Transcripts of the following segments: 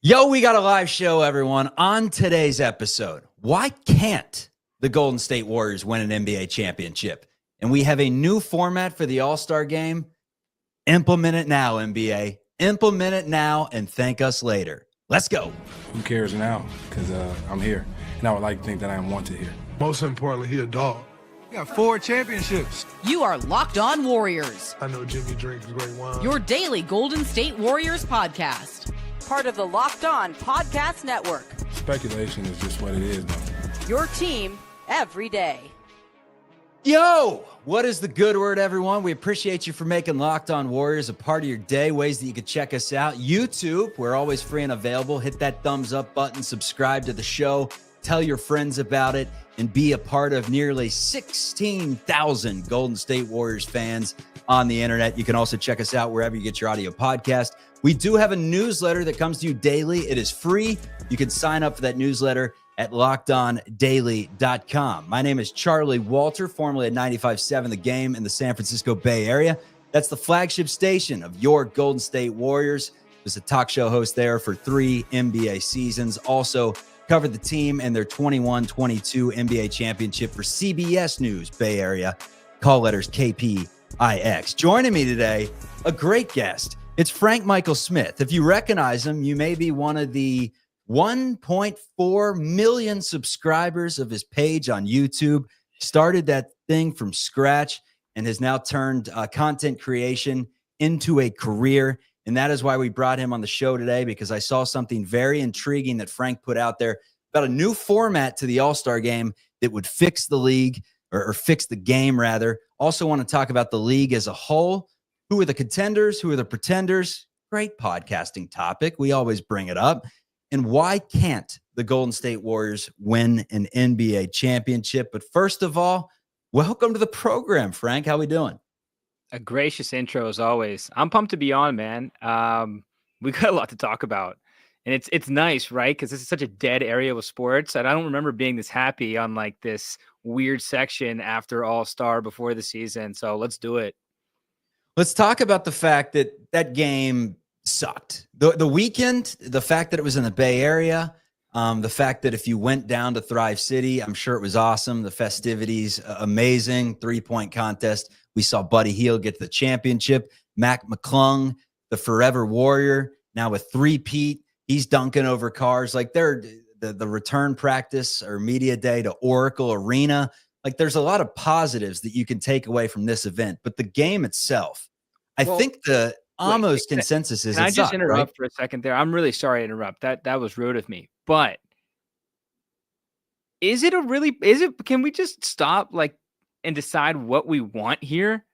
Yo, we got a live show, everyone. On today's episode, why can't the Golden State Warriors win an NBA championship? And we have a new format for the All-Star game. Implement it now, NBA. Implement it now and thank us later. Let's go. Who cares now? Because I'm here. And I would like to think that I am wanted here. Most importantly, he a dog. We got 4 championships. You are Locked On Warriors. I know Jimmy drinks great wine. Your daily Golden State Warriors podcast. Part of the Locked On Podcast Network. Speculation is just what it is, though. Your team every day. Yo, what is the good word, everyone? We appreciate you for making Locked On Warriors a part of your day. Ways that you could check us out. YouTube, we're always free and available. Hit that thumbs up button, subscribe to the show, tell your friends about it, and be a part of nearly 16,000 Golden State Warriors fans on the internet. You can also check us out wherever you get your audio podcast. We do have a newsletter that comes to you daily. It is free. You can sign up for that newsletter at lockedondaily.com. My name is Charlie Walter, formerly at 95.7 The Game in the San Francisco Bay Area. That's the flagship station of your Golden State Warriors. Was a talk show host there for 3 NBA seasons. Also covered the team and their 21-22 NBA championship for CBS News Bay Area. Call letters KPIX. Joining me today, a great guest. It's Frank Michael Smith. If you recognize him, you may be one of the 1.4 million subscribers of his page on YouTube. Started that thing from scratch and has now turned content creation into a career. And that is why we brought him on the show today, because I saw something very intriguing that Frank put out there about a new format to the All-Star game that would fix the league or fix the game, rather. Also want to talk about the league as a whole. Who are the contenders? Who are the pretenders? Great podcasting topic. We always bring it up. And why can't the Golden State Warriors win an NBA championship? But first of all, welcome to the program, Frank. How we doing? A gracious intro as always. I'm pumped to be on, man. We got a lot to talk about. And it's nice, right? Because this is such a dead area with sports. And I don't remember being this happy on like this weird section after All-Star before the season. So let's do it. Let's talk about the fact that that game sucked. The weekend, the fact that it was in the Bay Area, the fact that if you went down to Thrive City, I'm sure it was awesome. The festivities, amazing. 3-point contest. We saw Buddy Hield get the championship. Mac McClung, the forever warrior, now with 3-peat. He's dunking over cars. Like the return practice or media day to Oracle Arena. Like there's a lot of positives that you can take away from this event. But the game itself, I think the consensus is. Can I just interrupt right? for a second there? I'm really sorry to interrupt. That was rude of me. But can we just stop and decide what we want here?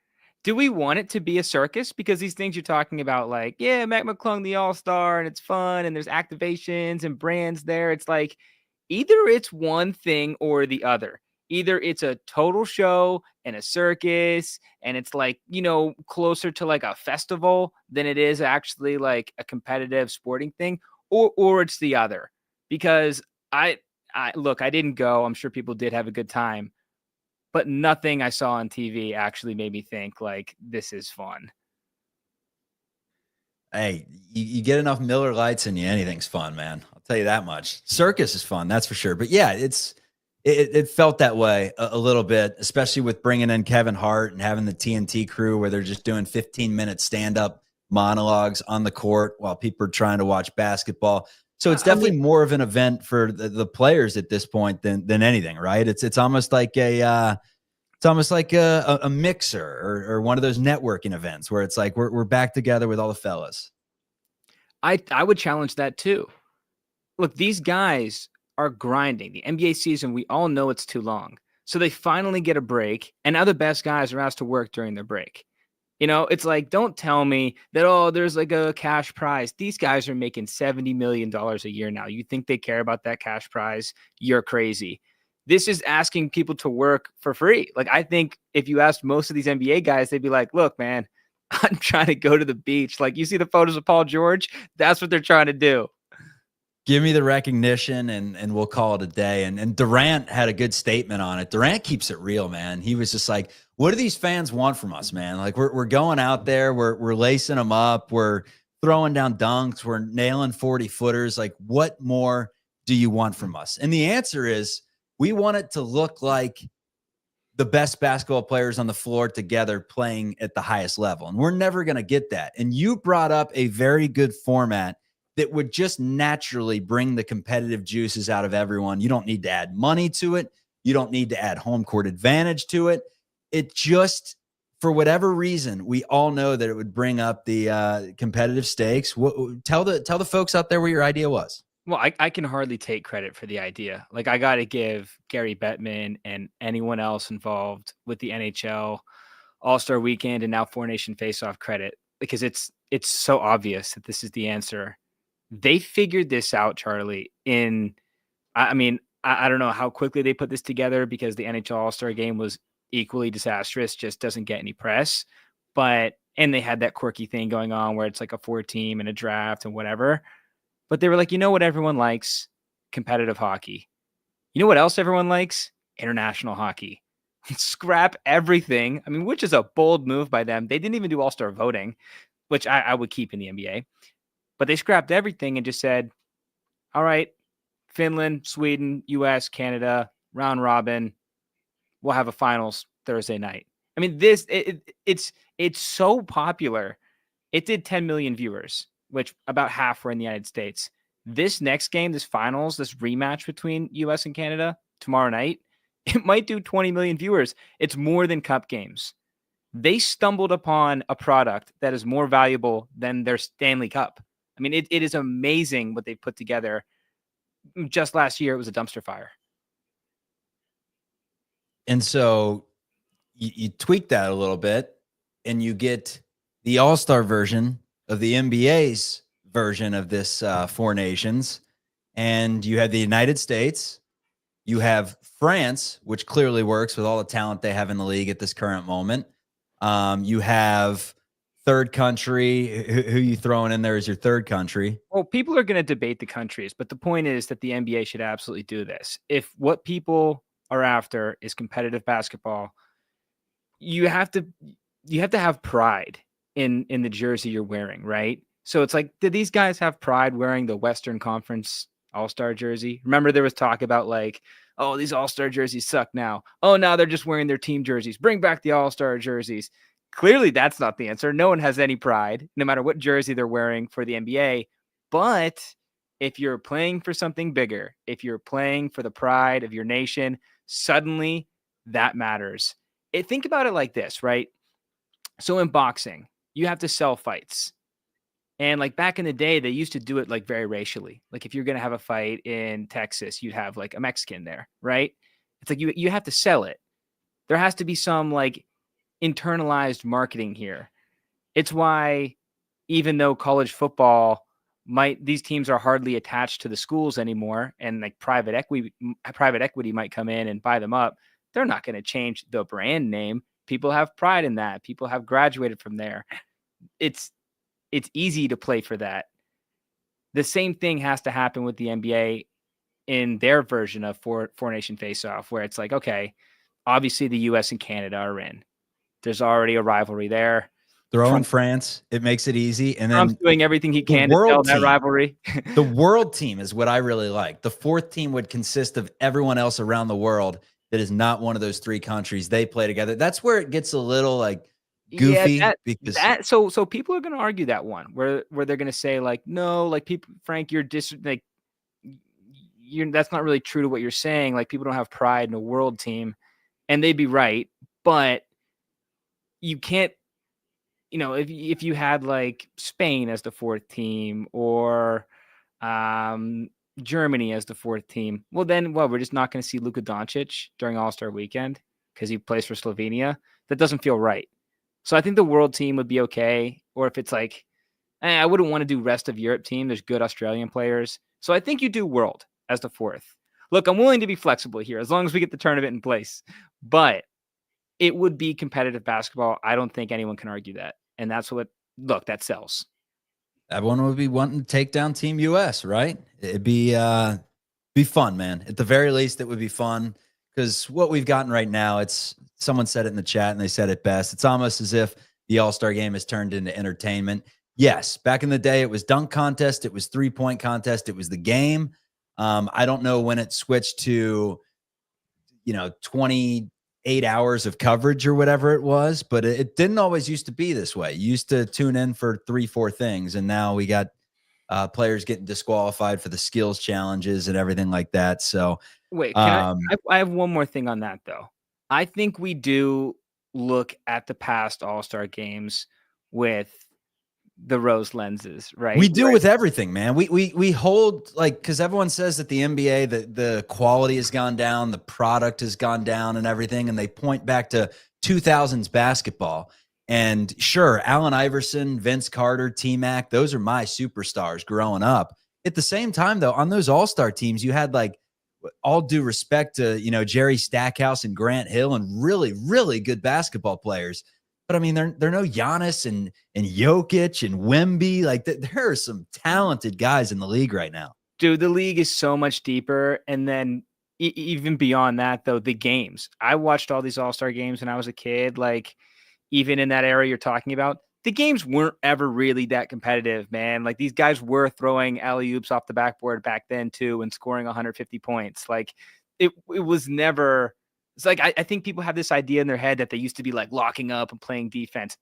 Do we want it to be a circus? Because these things you're talking about, Mac McClung, the All-Star, and it's fun, and there's activations and brands there. It's like either it's one thing or the other. Either it's a total show and a circus, and it's closer to like a festival than it is actually like a competitive sporting thing, or it's the other. Because I didn't go. I'm sure people did have a good time, but nothing I saw on TV actually made me think like this is fun. Hey, you get enough Miller Lights and anything's fun, man. I'll tell you that much. Circus is fun, that's for sure. But yeah, it felt that way a little bit, especially with bringing in Kevin Hart and having the TNT crew where they're just doing 15-minute stand-up monologues on the court while people are trying to watch basketball. So it's definitely more of an event for the players at this point than anything, right? It's almost like a mixer or one of those networking events where it's like we're back together with all the fellas. I would challenge that too. Look, these guys are grinding. The NBA season, we all know it's too long. So they finally get a break, and now the best guys are asked to work during their break. It's like, don't tell me that, there's like a cash prize. These guys are making $70 million a year now. You think they care about that cash prize? You're crazy. This is asking people to work for free. Like, I think if you asked most of these NBA guys, they'd be like, look, man, I'm trying to go to the beach. Like, you see the photos of Paul George? That's what they're trying to do. Give me the recognition and we'll call it a day. And Durant had a good statement on it. Durant keeps it real, man. He was just like, what do these fans want from us, man? Like we're going out there, we're lacing them up, we're throwing down dunks. We're nailing 40-footers. Like, what more do you want from us? And the answer is we want it to look like the best basketball players on the floor together playing at the highest level. And we're never going to get that. And you brought up a very good format that would just naturally bring the competitive juices out of everyone. You don't need to add money to it. You don't need to add home court advantage to it. It just, for whatever reason, we all know that it would bring up the competitive stakes. Tell the folks out there what your idea was. Well, I can hardly take credit for the idea. Like, I got to give Gary Bettman and anyone else involved with the NHL All-Star Weekend and now Four Nation Face-Off credit, because it's so obvious that this is the answer. They figured this out, Charlie, I mean, I don't know how quickly they put this together, because the NHL All-Star Game was equally disastrous, just doesn't get any press. And they had that quirky thing going on where it's like a 4-team and a draft and whatever. But they were like, you know what everyone likes? Competitive hockey. You know what else everyone likes? International hockey. Scrap everything. I mean, which is a bold move by them. They didn't even do all-star voting, which I would keep in the NBA. But they scrapped everything and just said, all right, Finland, Sweden, US, Canada, round robin. We'll have a finals Thursday night. I mean, it's so popular. It did 10 million viewers, which about half were in the United States. This next game, this finals, this rematch between US and Canada tomorrow night, it might do 20 million viewers. It's more than cup games. They stumbled upon a product that is more valuable than their Stanley Cup. I mean, it is amazing what they've put together. Just last year, it was a dumpster fire. And so you tweak that a little bit and you get the all-star version of the NBA's version of this Four Nations. And you have the United States, you have France, which clearly works with all the talent they have in the league at this current moment. You have third country. Who you throwing in there as your third country? Well, people are going to debate the countries, but the point is that the NBA should absolutely do this. If what people are after is competitive basketball, you have to have pride in the jersey you're wearing, right? So it's like, did these guys have pride wearing the Western Conference All-Star jersey? Remember, there was talk about like, oh, these All-Star jerseys suck now. Oh, now they're just wearing their team jerseys. Bring back the All-Star jerseys. Clearly, that's not the answer. No one has any pride, no matter what jersey they're wearing for the NBA. But if you're playing for something bigger, if you're playing for the pride of your nation, suddenly that matters. Think about it like this, right? So in boxing, you have to sell fights. And like back in the day, they used to do it like very racially. Like if you're going to have a fight in Texas, you'd have like a Mexican there, right? It's like you have to sell it. There has to be some like internalized marketing here. It's why even though college football these teams are hardly attached to the schools anymore, and like private equity might come in and buy them up, they're not going to change the brand name. People have pride in that. People have graduated from there. It's easy to play for that. The same thing has to happen with the NBA in their version of Four Nation Face-Off, where it's like, okay, obviously the US and Canada are in. There's already a rivalry there. Throw in France. It makes it easy. And then Trump's doing everything he can to sell that rivalry. The world team is what I really like. The fourth team would consist of everyone else around the world that is not one of those three countries. They play together. That's where it gets a little like goofy. So people are going to argue that one where they're going to say like, no, like people, Frank, you're that's not really true to what you're saying. Like people don't have pride in a world team, and they'd be right. But you can't, if you had like Spain as the fourth team or Germany as the fourth team, well, then we're just not going to see Luka Doncic during All-Star Weekend because he plays for Slovenia. That doesn't feel right. So I think the world team would be okay. Or if it's like, I wouldn't want to do rest of Europe team. There's good Australian players. So I think you do world as the fourth. Look, I'm willing to be flexible here as long as we get the tournament in place. But it would be competitive basketball. I don't think anyone can argue that. And that's that sells. Everyone would be wanting to take down Team US, right? It'd be fun, man. At the very least, it would be fun because what we've gotten right now, someone said it in the chat and they said it best. It's almost as if the All-Star game has turned into entertainment. Yes. Back in the day, it was dunk contest. It was 3-point contest. It was the game. I don't know when it switched to, 28 hours of coverage or whatever it was, but it didn't always used to be this way. You used to tune in for 3-4 things. And now we got players getting disqualified for the skills challenges and everything like that. So Wait, I have one more thing on that, though. I think we do look at the past All-Star games with the rose lenses, right? we do with everything, man. We hold, like, because everyone says that the NBA, the quality has gone down, the product has gone down and everything, and they point back to 2000s basketball. And sure, Allen Iverson, Vince Carter, T-Mac, those are my superstars growing up. At the same time, though, on those All-Star teams, you had, like, all due respect to, Jerry Stackhouse and Grant Hill and really, really good basketball players. But I mean, they're no Giannis and Jokic and Wemby. Like, there are some talented guys in the league right now. Dude, the league is so much deeper. And then even beyond that, though, the games. I watched all these All-Star games when I was a kid. Like, even in that era you're talking about, the games weren't ever really that competitive, man. Like, these guys were throwing alley-oops off the backboard back then, too, and scoring 150 points. Like, it was never... It's like I think people have this idea in their head that they used to be like locking up and playing defense.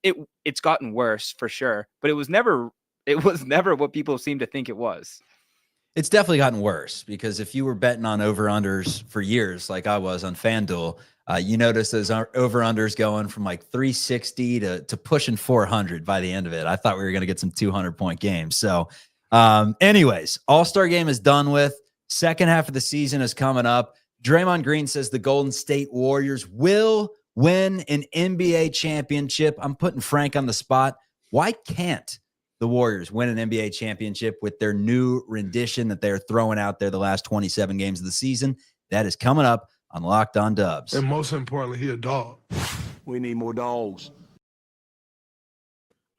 It's gotten worse for sure, but it was never what people seem to think it was. It's definitely gotten worse, because if you were betting on over-unders for years, like I was on FanDuel, you notice those over-unders going from like 360 to pushing 400 by the end of it. I thought we were going to get some 200-point games. So anyways, All-Star game is done with. Second half of the season is coming up. Draymond Green says the Golden State Warriors will win an NBA championship. I'm putting Frank on the spot. Why can't the Warriors win an NBA championship with their new rendition that they're throwing out there the last 27 games of the season? That is coming up on Locked On Dubs. And most importantly, he a dog. We need more dogs.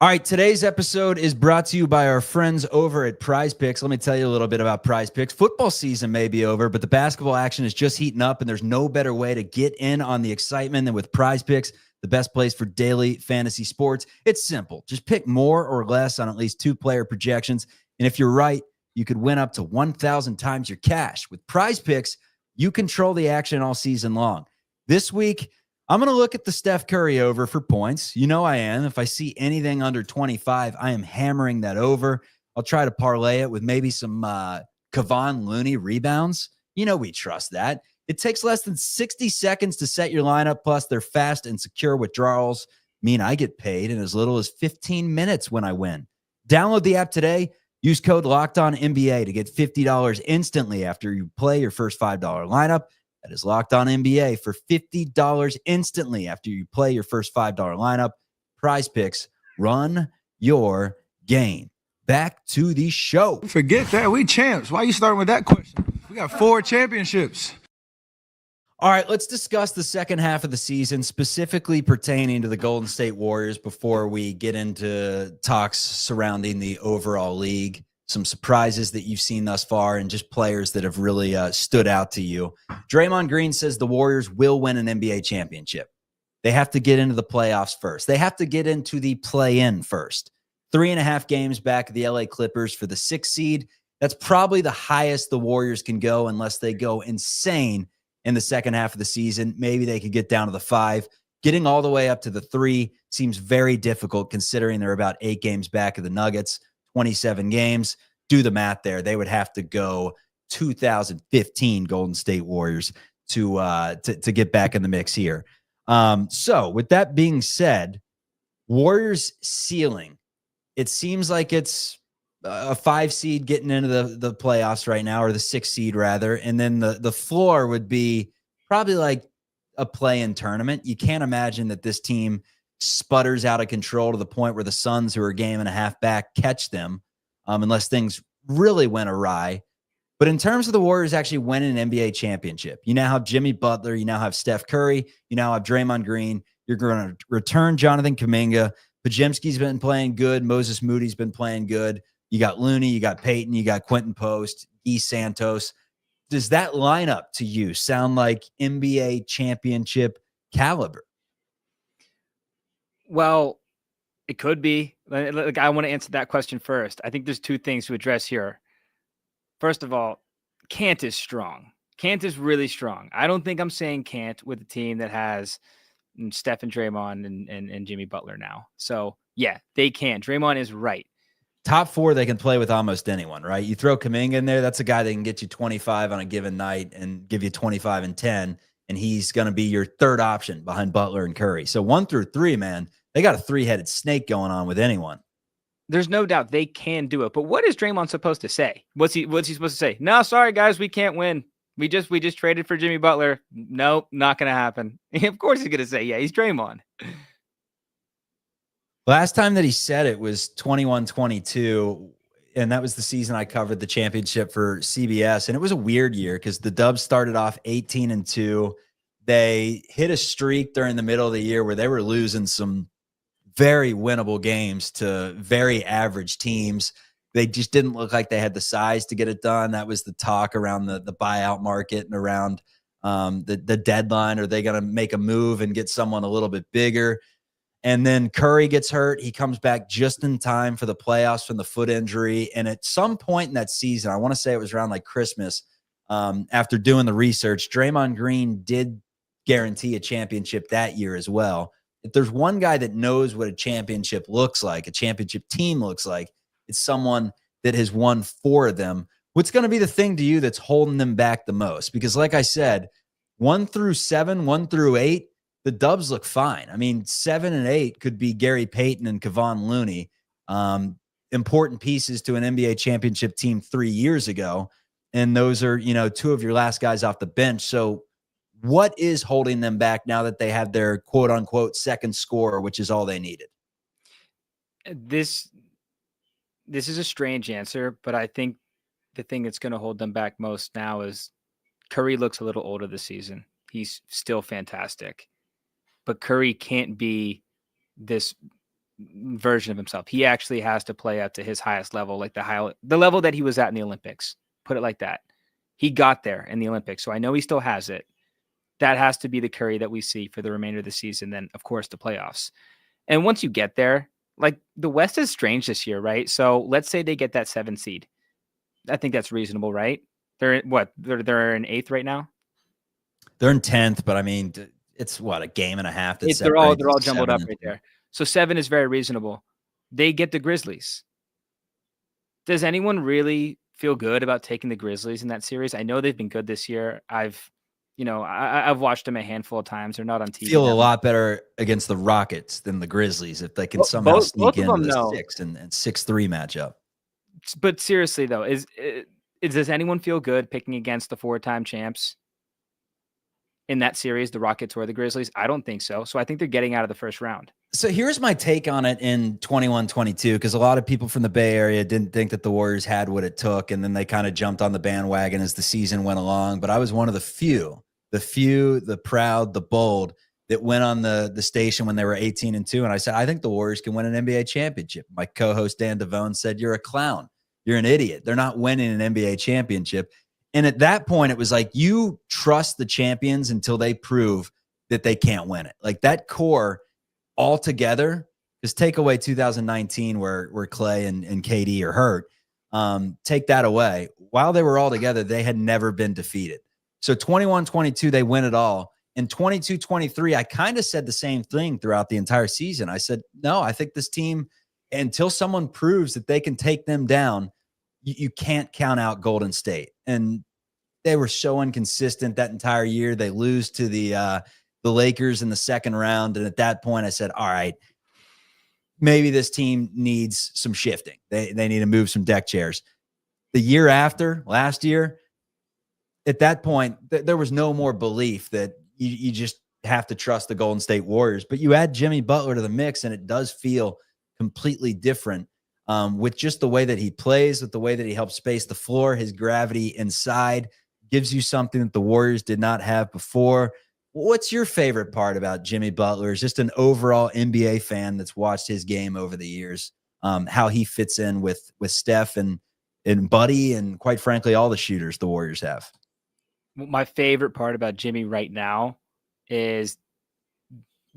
All right, today's episode is brought to you by our friends over at Prizepicks. Let me tell you a little bit about Prizepicks. Football season may be over, but the basketball action is just heating up, and there's no better way to get in on the excitement than with Prizepicks, the best place for daily fantasy sports. It's simple. Just pick more or less on at least 2-player projections, and if you're right, you could win up to 1,000 times your cash. With Prizepicks, you control the action all season long. This week, I'm going to look at the Steph Curry over for points. You know I am. If I see anything under 25, I am hammering that over. I'll try to parlay it with maybe some Kevon Looney rebounds. You know we trust that. It takes less than 60 seconds to set your lineup, plus their fast and secure withdrawals mean I get paid in as little as 15 minutes when I win. Download the app today. Use code LOCKEDONNBA to get $50 instantly after you play your first $5 lineup. That is Locked On NBA for $50 instantly after you play your first $5 lineup. Prizepicks, run your game. Back to the show. Forget that. We champs. Why are you starting with that question? We got 4 championships. All right, let's discuss the second half of the season, specifically pertaining to the Golden State Warriors, before we get into talks surrounding the overall league. Some surprises that you've seen thus far, and just players that have really stood out to you. Draymond Green says the Warriors will win an NBA championship. They have to get into the playoffs first. They have to get into the play-in first. 3.5 games back of the LA Clippers for the 6th seed. That's probably the highest the Warriors can go unless they go insane in the second half of the season. Maybe they could get down to the 5. Getting all the way up to the 3 seems very difficult, considering they're about 8 games back of the Nuggets. 27 games. Do the math there. They would have to go 2015 Golden State Warriors to get back in the mix here. So with that being said, Warriors ceiling, it seems like it's a 5 seed getting into the playoffs right now, or the 6 seed rather. And then the floor would be probably like a play-in tournament. You can't imagine that this team sputters out of control to the point where the Suns, who are a game and a half back, catch them, unless things really went awry. But in terms of the Warriors actually winning an NBA championship, you now have Jimmy Butler, you now have Steph Curry, you now have Draymond Green, you're going to return Jonathan Kuminga, Podziemski's been playing good, Moses Moody's been playing good, you got Looney, you got Peyton, you got Quentin Post, E. Santos. Does that lineup to you sound like NBA championship caliber? Well, It could be. Like, I want to answer that question first. I think there's two things to address here. First of all, Kant is strong. Kant is really strong. I don't think I'm saying Kant with a team that has Steph and Draymond and Jimmy Butler now. So, yeah, they can. Draymond is right. Top 4, they can play with almost anyone, right? You throw Kuminga in there, that's a guy that can get you 25 on a given night and give you 25 and 10, and he's going to be your third option behind Butler and Curry. So 1 through 3, man, they got a 3-headed snake going on with anyone. There's no doubt they can do it. But what is Draymond supposed to say? What's he supposed to say? No, sorry, guys, we can't win. We just traded for Jimmy Butler. Nope, not going to happen. Of course he's going to say, yeah, he's Draymond. Last time that he said it was 21-22, and that was the season I covered the championship for CBS, and it was a weird year because the Dubs started off 18-2. They hit a streak during the middle of the year where they were losing some very winnable games to very average teams. They just didn't look like they had the size to get it done. That was the talk around the buyout market and around the deadline. Are they going to make a move and get someone a little bit bigger? And then Curry gets hurt. He comes back just in time for the playoffs from the foot injury. And at some point in that season, I want to say it was around like Christmas, after doing the research, Draymond Green did guarantee a championship that year as well. If there's one guy that knows what a championship looks like, a championship team looks like, it's someone that has won 4 of them. What's going to be the thing to you that's holding them back the most? Because like I said, 1 through 7, 1 through 8, the Dubs look fine. I mean, 7 and 8 could be Gary Payton and Kevon Looney, important pieces to an NBA championship team 3 years ago. And those are, 2 of your last guys off the bench. So what is holding them back now that they have their quote unquote second scorer, which is all they needed? This is a strange answer, but I think the thing that's going to hold them back most now is Curry looks a little older this season. He's still fantastic, but Curry can't be this version of himself. He actually has to play up to his highest level, like the level that he was at in the Olympics. Put it like that. He got there in the Olympics, so I know he still has it. That has to be the Curry that we see for the remainder of the season. Then, of course, the playoffs. And once you get there, like the West is strange this year, right? So let's say they get that 7 seed. I think that's reasonable, right? They're in 8th right now. They're in 10th, but I mean, it's what, a game and a half. They're all jumbled up right there. So 7 is very reasonable. They get the Grizzlies. Does anyone really feel good about taking the Grizzlies in that series? I know they've been good this year. I've watched them a handful of times. They're not on TV. Feel a lot better against the Rockets than the Grizzlies if they can somehow sneak into the 6 and 6-3 matchup. But seriously though, does anyone feel good picking against the 4-time champs in that series, the Rockets or the Grizzlies? I don't think so. So I think they're getting out of the first round. So here's my take on it in 21-22, because a lot of people from the Bay Area didn't think that the Warriors had what it took, and then they kind of jumped on the bandwagon as the season went along. But I was one of the few, the proud, the bold that went on the station when they were 18-2. And I said, I think the Warriors can win an NBA championship. My co-host Dan Devone said, you're a clown. You're an idiot. They're not winning an NBA championship. And at that point, it was like, you trust the champions until they prove that they can't win it. Like that core all together, just take away 2019 where Clay and KD are hurt. Take that away. While they were all together, they had never been defeated. So 21-22, they win it all. In 22-23, I kind of said the same thing throughout the entire season. I said, no, I think this team, until someone proves that they can take them down, you can't count out Golden State. And they were so inconsistent that entire year. They lose to the Lakers in the second round. And at that point, I said, all right, maybe this team needs some shifting. They need to move some deck chairs. The year after, last year, at that point, there was no more belief that you just have to trust the Golden State Warriors. But you add Jimmy Butler to the mix, and it does feel completely different with just the way that he plays, with the way that he helps space the floor. His gravity inside gives you something that the Warriors did not have before. What's your favorite part about Jimmy Butler? Is just an overall NBA fan that's watched his game over the years, how he fits in with Steph and Buddy, and quite frankly, all the shooters the Warriors have. My favorite part about Jimmy right now is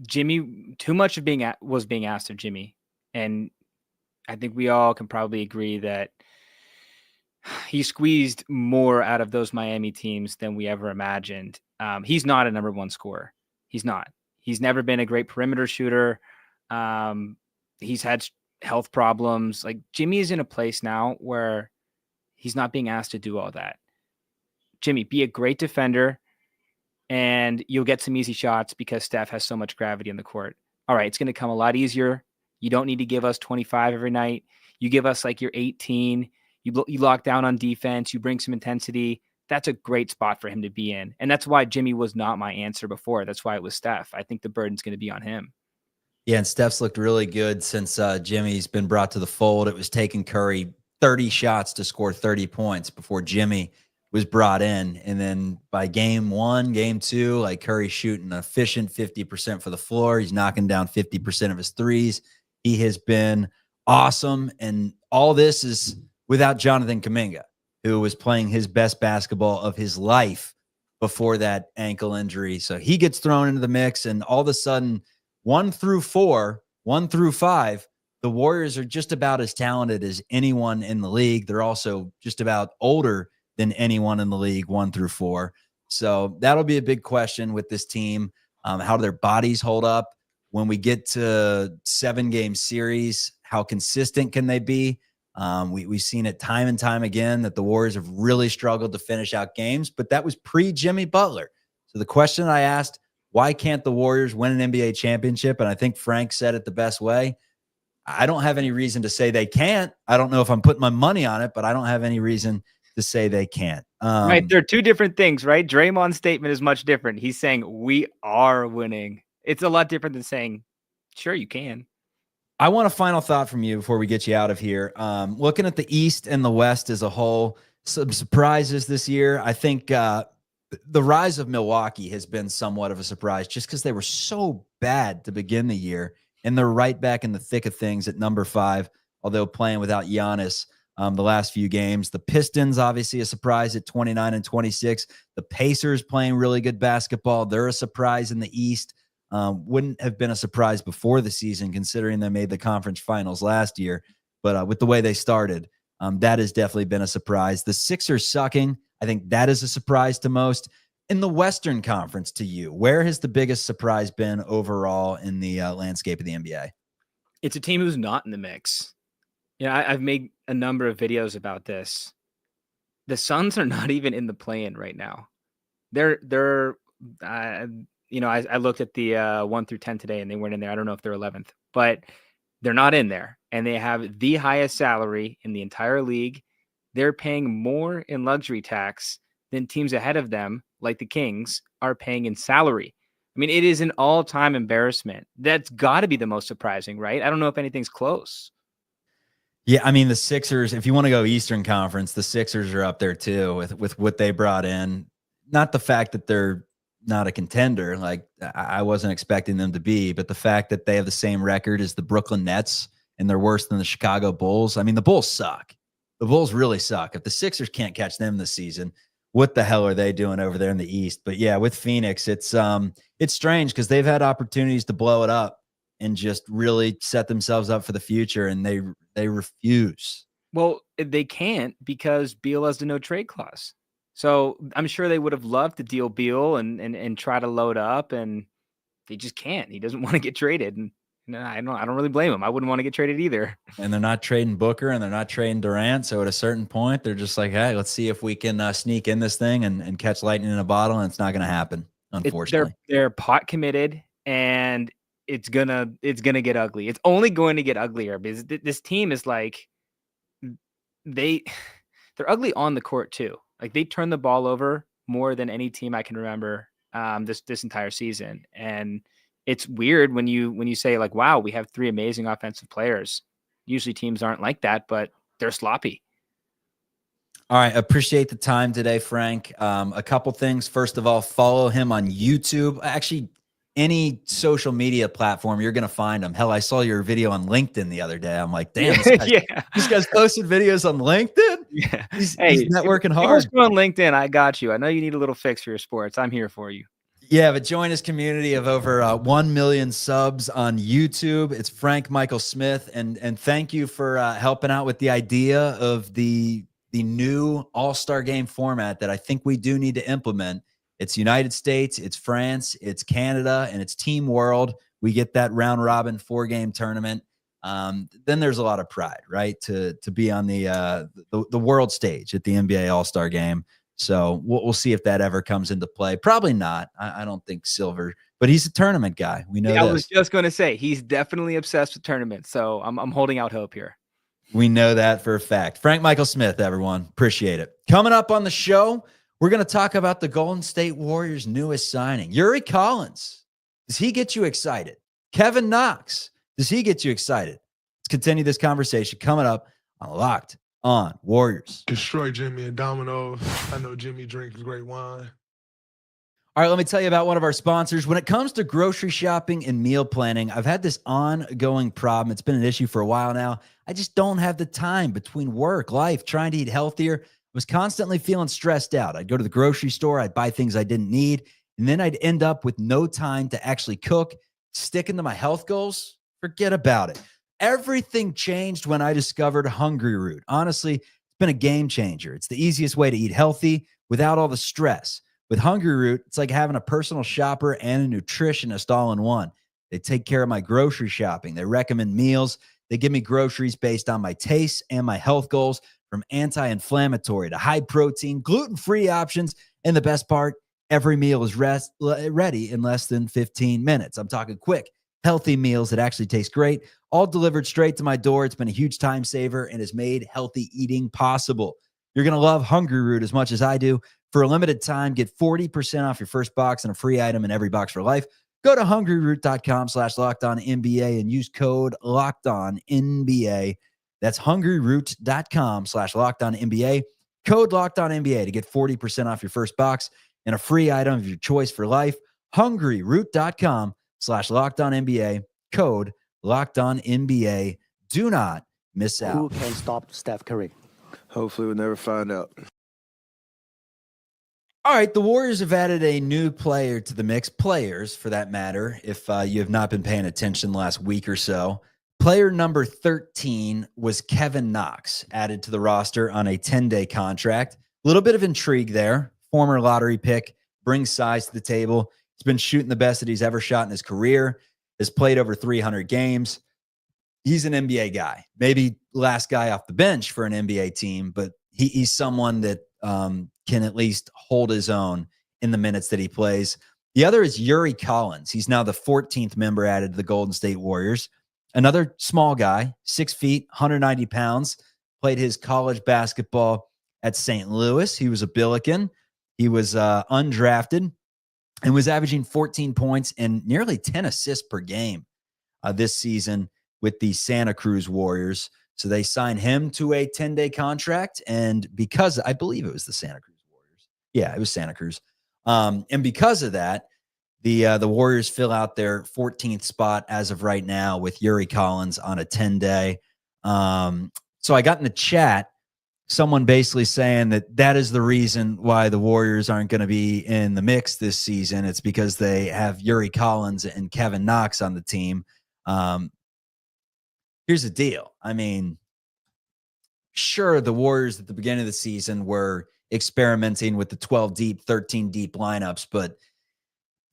Jimmy, too much of was being asked of Jimmy. And I think we all can probably agree that he squeezed more out of those Miami teams than we ever imagined. He's not a number one scorer. He's not. He's never been a great perimeter shooter. He's had health problems. Like, Jimmy is in a place now where he's not being asked to do all that. Jimmy, be a great defender, and you'll get some easy shots because Steph has so much gravity on the court. All right, it's going to come a lot easier. You don't need to give us 25 every night. You give us like your 18. You lock down on defense. You bring some intensity. That's a great spot for him to be in. And that's why Jimmy was not my answer before. That's why it was Steph. I think the burden's going to be on him. Yeah, and Steph's looked really good since Jimmy's been brought to the fold. It was taking Curry 30 shots to score 30 points before Jimmy was brought in. And then by game 1, game 2, like, Curry's shooting an efficient 50% for the floor. He's knocking down 50% of his threes. He has been awesome. And all this is without Jonathan Kuminga, who was playing his best basketball of his life before that ankle injury. So he gets thrown into the mix, and all of a sudden, 1 through 4, 1 through 5, the Warriors are just about as talented as anyone in the league. They're also just about older than anyone in the league, 1 through 4. So that'll be a big question with this team. How do their bodies hold up when we get to 7-game series? How consistent can they be? We've seen it time and time again that the Warriors have really struggled to finish out games, but that was pre-Jimmy Butler. So the question I asked, why can't the Warriors win an NBA championship? And I think Frank said it the best way. I don't have any reason to say they can't. I don't know if I'm putting my money on it, but I don't have any reason to say they can't. Right. They're two different things, right? Draymond's statement is much different. He's saying we are winning. It's a lot different than saying, sure, you can. I want a final thought from you before we get you out of here. Looking at the East and the West as a whole, some surprises this year. I think the rise of Milwaukee has been somewhat of a surprise just because they were so bad to begin the year, and they're right back in the thick of things at number 5, although playing without Giannis the last few games. The Pistons, obviously a surprise at 29 and 26. The Pacers playing really good basketball. They're a surprise in the East. Wouldn't have been a surprise before the season considering they made the conference finals last year. But with the way they started, that has definitely been a surprise. The Sixers sucking, I think that is a surprise to most. In the Western Conference, to you, where has the biggest surprise been overall in the landscape of the NBA? It's a team who's not in the mix. I've made a number of videos about this. The Suns are not even in the play-in right now. I looked at the 1 through 10 today, and they weren't in there. I don't know if they're 11th, but they're not in there. And they have the highest salary in the entire league. They're paying more in luxury tax than teams ahead of them, like the Kings, are paying in salary. I mean, it is an all-time embarrassment. That's got to be the most surprising, right? I don't know if anything's close. Yeah, I mean, the Sixers, if you want to go Eastern Conference, the Sixers are up there too with what they brought in. Not the fact that they're not a contender, like I wasn't expecting them to be, but the fact that they have the same record as the Brooklyn Nets and they're worse than the Chicago Bulls. I mean, the Bulls suck. The Bulls really suck. If the Sixers can't catch them this season, what the hell are they doing over there in the East? But yeah, with Phoenix, it's strange because they've had opportunities to blow it up and just really set themselves up for the future, and they refuse. Well, they can't because Beal has the no trade clause. So I'm sure they would have loved to deal Beal and try to load up, and they just can't. He doesn't want to get traded, and I don't really blame him. I wouldn't want to get traded either. And they're not trading Booker, and they're not trading Durant. So at a certain point, they're just like, hey, let's see if we can sneak in this thing and catch lightning in a bottle, and it's not going to happen, unfortunately. They're pot committed, and it's gonna get ugly. It's only going to get uglier because this team is like they're ugly on the court too. Like, they turn the ball over more than any team I can remember this entire season. And it's weird when you say, like, wow, we have 3 amazing offensive players. Usually teams aren't like that, but they're sloppy. All right. Appreciate the time today, Frank. A couple things. First of all, follow him on YouTube. Actually, any social media platform, you're going to find him. Hell, I saw your video on LinkedIn the other day. I'm like, damn, this guy's posted videos on LinkedIn? Yeah. He's networking hard. On LinkedIn, I got you. I know you need a little fix for your sports. I'm here for you. Yeah, but join his community of over 1 million subs on YouTube. It's Frank Michael Smith, and thank you for helping out with the idea of the new All-Star Game format that I think we do need to implement. It's United States, it's France, it's Canada, and it's Team World. We get that round robin 4-game tournament. Then there's a lot of pride, right, to be on the world stage at the NBA All-Star Game. So we'll see if that ever comes into play. Probably not. I don't think Silver, but he's a tournament guy. We know I this. was just going to say he's definitely obsessed with tournaments. So I'm holding out hope here. We know that for a fact. Frank Michael Smith, everyone. Appreciate it. Coming up on the show, we're going to talk about the Golden State Warriors' newest signing. Yuri Collins. Does he get you excited? Kevin Knox. Does he get you excited? Let's continue this conversation coming up on Locked on Warriors. Destroy Jimmy and Domino's. I know Jimmy drinks great wine. All right, let me tell you about one of our sponsors. When it comes to grocery shopping and meal planning, I've had this ongoing problem. It's been an issue for a while now. I just don't have the time between work, life, trying to eat healthier. I was constantly feeling stressed out. I'd go to the grocery store, I'd buy things I didn't need, and then I'd end up with no time to actually cook, sticking to my health goals. Forget about it. Everything changed when I discovered Hungryroot. Honestly, it's been a game changer. It's the easiest way to eat healthy without all the stress. With Hungryroot, it's like having a personal shopper and a nutritionist all in one. They take care of my grocery shopping. They recommend meals. They give me groceries based on my tastes and my health goals, from anti-inflammatory to high-protein, gluten-free options. And the best part, every meal is ready in less than 15 minutes. I'm talking quick, healthy meals that actually taste great, all delivered straight to my door. It's been a huge time saver and has made healthy eating possible. You're going to love Hungryroot as much as I do. For a limited time, get 40% off your first box and a free item in every box for life. Go to hungryroot.com/LockedOnNBA and use code LockedOnNBA. That's hungryroot.com/LockedOnNBA. Code LockedOnNBA to get 40% off your first box and a free item of your choice for life. hungryroot.com/LockedOnNBA. Code LockedOnNBA. Do not miss out. Who can stop Steph Curry? Hopefully we'll never find out. All right, the Warriors have added a new player to the mix. Players, for that matter, if you have not been paying attention the last week or so. Player number 13 was Kevin Knox, added to the roster on a 10-day contract. A little bit of intrigue there. Former lottery pick, brings size to the table. He's been shooting the best that he's ever shot in his career, has played over 300 games. He's an NBA guy, maybe last guy off the bench for an NBA team, but he's someone that can at least hold his own in the minutes that he plays. The other is Yuri Collins. He's now the 14th member added to the Golden State Warriors. Another small guy, 6 feet, 190 pounds, played his college basketball at St. Louis. He was a Billiken. He was undrafted and was averaging 14 points and nearly 10 assists per game this season with the Santa Cruz Warriors. So they signed him to a 10-day contract. And because I believe it was the Santa Cruz Warriors. Yeah, it was Santa Cruz. And because of that, the Warriors fill out their 14th spot as of right now with Yuri Collins on a 10-day. So I got in the chat, someone basically saying that is the reason why the Warriors aren't going to be in the mix this season. It's because they have Yuri Collins and Kevin Knox on the team. Here's the deal. I mean, sure, the Warriors at the beginning of the season were experimenting with the 12 deep, 13 deep lineups, but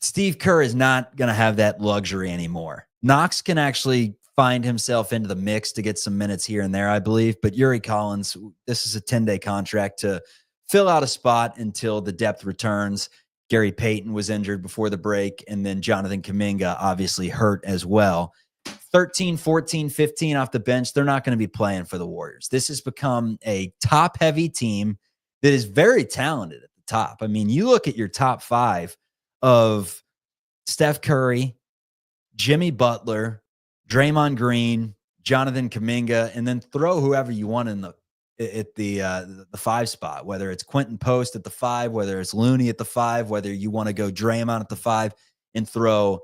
Steve Kerr is not going to have that luxury anymore. Knox can actually find himself into the mix to get some minutes here and there, I believe, but Yuri Collins, this is a 10-day contract to fill out a spot until the depth returns. Gary Payton was injured before the break, and then Jonathan Kuminga obviously hurt as well. 13, 14, 15 off the bench, they're not going to be playing for the Warriors. This has become a top-heavy team that is very talented at the top. I mean, you look at your top five of Steph Curry, Jimmy Butler, Draymond Green, Jonathan Kuminga, and then throw whoever you want in the 5 spot, whether it's Quentin Post at the 5, whether it's Looney at the 5, whether you want to go Draymond at the 5 and throw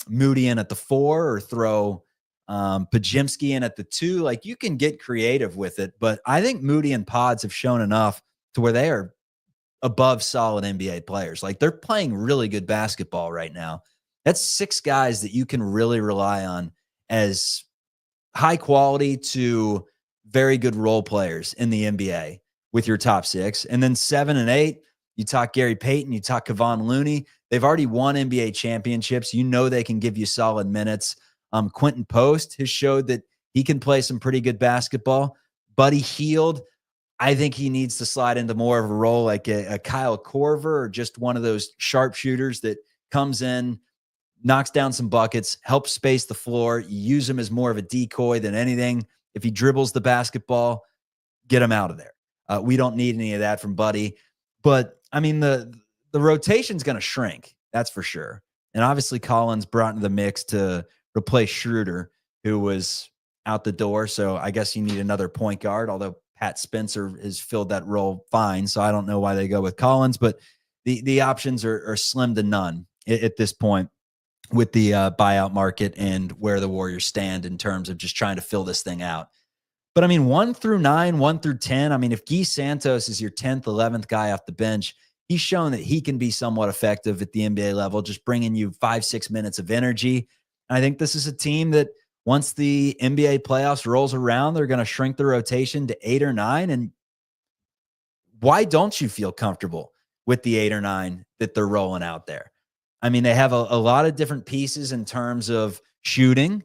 Moody in at the 4 or throw Pajimski in at the 2. Like, you can get creative with it, but I think Moody and Pods have shown enough to where they are above solid NBA players. Like, they're playing really good basketball right now. That's 6 guys that you can really rely on as high quality to very good role players in the NBA with your top 6. And then 7 and 8, you talk Gary Payton, you talk Kevon Looney. They've already won NBA championships. You know they can give you solid minutes. Quentin Post has showed that he can play some pretty good basketball. Buddy Hield, I think he needs to slide into more of a role like a Kyle Korver, or just one of those sharpshooters that comes in, knocks down some buckets, helps space the floor. You use him as more of a decoy than anything. If he dribbles the basketball, get him out of there. We don't need any of that from Buddy. But, I mean, the rotation's going to shrink. That's for sure. And obviously Collins brought into the mix to replace Schroeder, who was out the door. So I guess you need another point guard, although Pat Spencer has filled that role fine. So I don't know why they go with Collins, but the options are slim to none at this point with the buyout market and where the Warriors stand in terms of just trying to fill this thing out. But I mean, 1 through 9, 1 through 10, I mean, if Guy Santos is your 10th, 11th guy off the bench, he's shown that he can be somewhat effective at the NBA level, just bringing you 5-6 minutes of energy. And I think this is a team that once the NBA playoffs rolls around, they're going to shrink the rotation to 8 or 9. And why don't you feel comfortable with the 8 or 9 that they're rolling out there? I mean, they have a lot of different pieces in terms of shooting.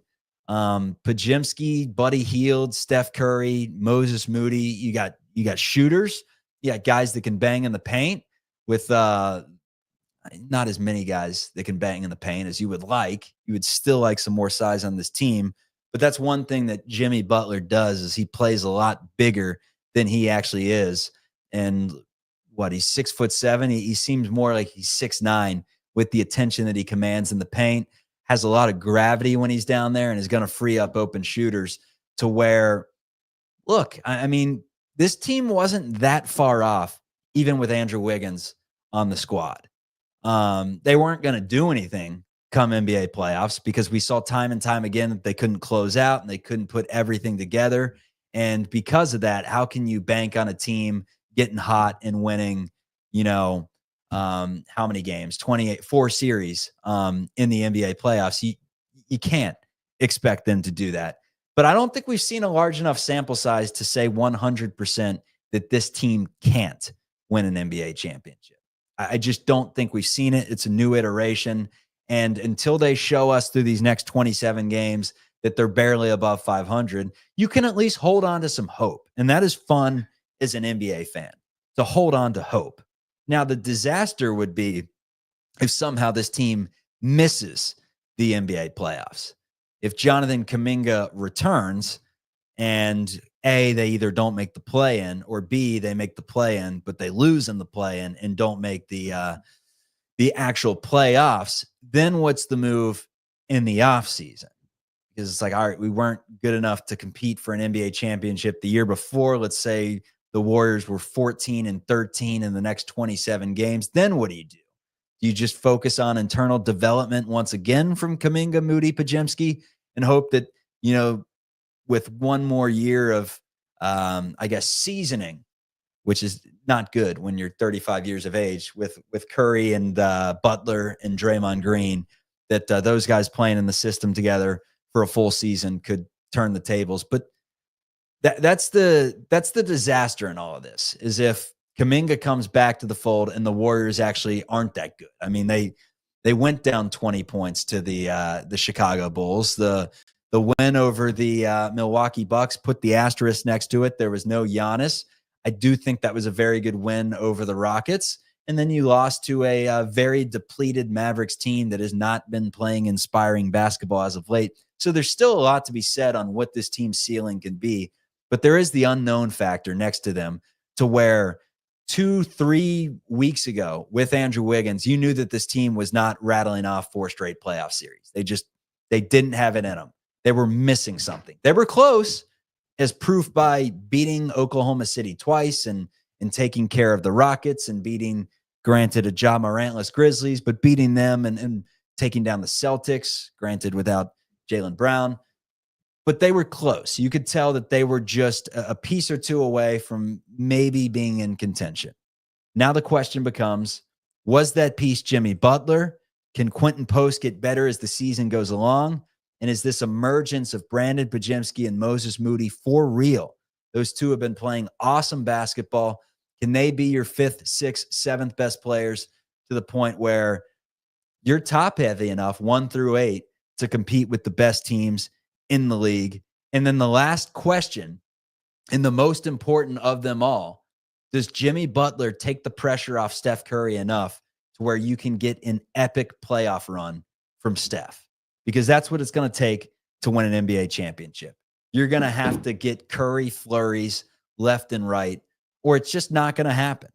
Pajimski, Buddy Hield, Steph Curry, Moses Moody. You got shooters. You got guys that can bang in the paint with not as many guys that can bang in the paint as you would like. You would still like some more size on this team. But that's one thing that Jimmy Butler does, is he plays a lot bigger than he actually is. And he's 6'7". He seems more like he's 6'9", with the attention that he commands in the paint. Has a lot of gravity when he's down there, and is going to free up open shooters to where, look, I mean, this team wasn't that far off, even with Andrew Wiggins on the squad. They weren't going to do anything come NBA playoffs, because we saw time and time again that they couldn't close out and they couldn't put everything together. And because of that, how can you bank on a team getting hot and winning, how many games? 4 series in the NBA playoffs. You can't expect them to do that. But I don't think we've seen a large enough sample size to say 100% that this team can't win an NBA championship. I just don't think we've seen it. It's a new iteration. And until they show us through these next 27 games that they're barely above 500, you can at least hold on to some hope. And that is fun as an NBA fan, to hold on to hope. Now, the disaster would be if somehow this team misses the NBA playoffs. If Jonathan Kuminga returns and A, they either don't make the play-in, or B, they make the play-in, but they lose in the play-in and don't make the actual playoffs, then what's the move in the offseason? Because it's like, all right, we weren't good enough to compete for an NBA championship the year before. Let's say the Warriors were 14-13 in the next 27 games. Then what do? Do you just focus on internal development once again from Kuminga, Moody, Pajimski, and hope that, with one more year of, seasoning, which is not good when you're 35 years of age, with Curry and Butler and Draymond Green, that those guys playing in the system together for a full season could turn the tables. But that's the disaster in all of this, is if Kuminga comes back to the fold and the Warriors actually aren't that good. I mean, they went down 20 points to the Chicago Bulls. The win over the Milwaukee Bucks put the asterisk next to it. There was no Giannis. I do think that was a very good win over the Rockets. And then you lost to a very depleted Mavericks team that has not been playing inspiring basketball as of late. So there's still a lot to be said on what this team's ceiling can be. But there is the unknown factor next to them, to where 2-3 weeks ago with Andrew Wiggins, you knew that this team was not rattling off 4 straight playoff series. They didn't have it in them. They were missing something. They were close, as proof by beating Oklahoma City twice and taking care of the Rockets and beating, granted, a Ja Morantless Grizzlies, but beating them and taking down the Celtics, granted without Jaylen Brown. But they were close. You could tell that they were just a piece or two away from maybe being in contention. Now the question becomes, was that piece Jimmy Butler? Can Quentin Post get better as the season goes along? And is this emergence of Brandon Pajemski and Moses Moody for real? Those two have been playing awesome basketball. Can they be your 5th, 6th, 7th best players to the point where you're top heavy enough 1 through 8 to compete with the best teams in the league? And then the last question, and the most important of them all, does Jimmy Butler take the pressure off Steph Curry enough to where you can get an epic playoff run from Steph? Because that's what it's going to take to win an NBA championship. You're going to have to get Curry flurries left and right, or it's just not going to happen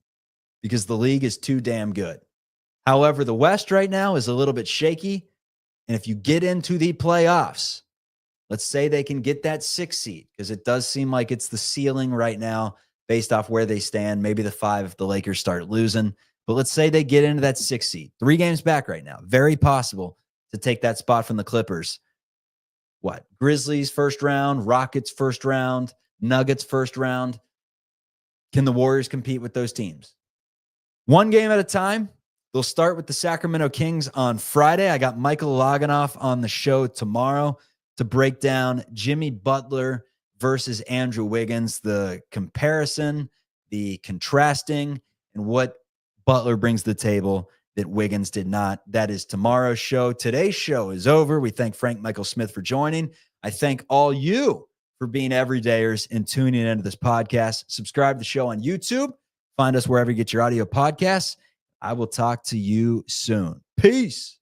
because the league is too damn good. However, the West right now is a little bit shaky. And if you get into the playoffs, let's say they can get that 6th seed, because it does seem like it's the ceiling right now based off where they stand. Maybe the 5 if the Lakers start losing. But let's say they get into that 6th seed. 3 games back right now. Very possible to take that spot from the Clippers. What? Grizzlies first round, Rockets first round, Nuggets first round. Can the Warriors compete with those teams? 1 game at a time. They'll start with the Sacramento Kings on Friday. I got Michael Loganoff on the show tomorrow to break down Jimmy Butler versus Andrew Wiggins, the comparison, the contrasting, and what Butler brings to the table that Wiggins did not. That is tomorrow's show. Today's show is over. We thank Frank Michael Smith for joining. I thank all you for being everydayers and tuning into this podcast. Subscribe to the show on YouTube. Find us wherever you get your audio podcasts. I will talk to you soon. Peace.